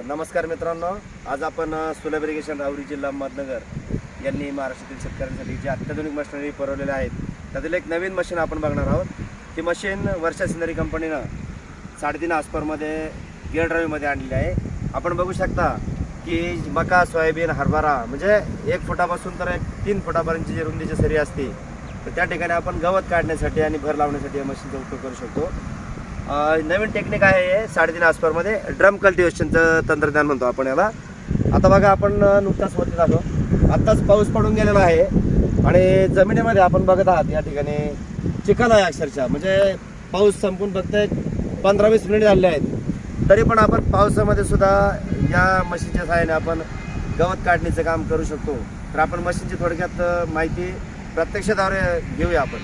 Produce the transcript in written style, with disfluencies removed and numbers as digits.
नमस्कार मित्रांनो, आज आपण सुलभ इरिगेशन राहुरी जिल्हा अहमदनगर यांनी महाराष्ट्रातील शेतकऱ्यांसाठी जे अत्याधुनिक मशिनरी पुरवलेल्या आहेत त्यातील एक नवीन मशीन आपण बघणार आहोत. ही मशीन वर्षा सिनरी कंपनीनं 3.5 हॉर्सपावरमध्ये गिअर ड्राईव्हमध्ये आणलेली आहे. आपण बघू शकता की मका, सोयाबीन, हरभरा म्हणजे 1 फुटापासून तर 3 फुटापर्यंतची जी रुंदीची सरी असते तर त्या ठिकाणी आपण गवत काढण्यासाठी आणि भर लावण्यासाठी या मशीनचा उपयोग करू शकतो. नवीन टेक्निक आहे 3.5 हॉर्सपावरमध्ये ड्रम कल्टिव्हेशनचं तंत्रज्ञान म्हणतो आपण याला. आता बघा, आपण नुकताच वरती झालो, आत्ताच पाऊस पडून गेलेला आहे आणि जमिनीमध्ये आपण बघत आहात या ठिकाणी चिखल आहे अक्षरशः. म्हणजे पाऊस संपून फक्त 15-20 मिनिट झाले आहेत, तरी पण आपण पावसामध्ये सुद्धा या मशीनच्या सहाय्याने आपण गवत काढणीचं काम करू शकतो. तर आपण मशीनची थोडक्यात माहिती प्रत्यक्षाद्वारे घेऊया आपण.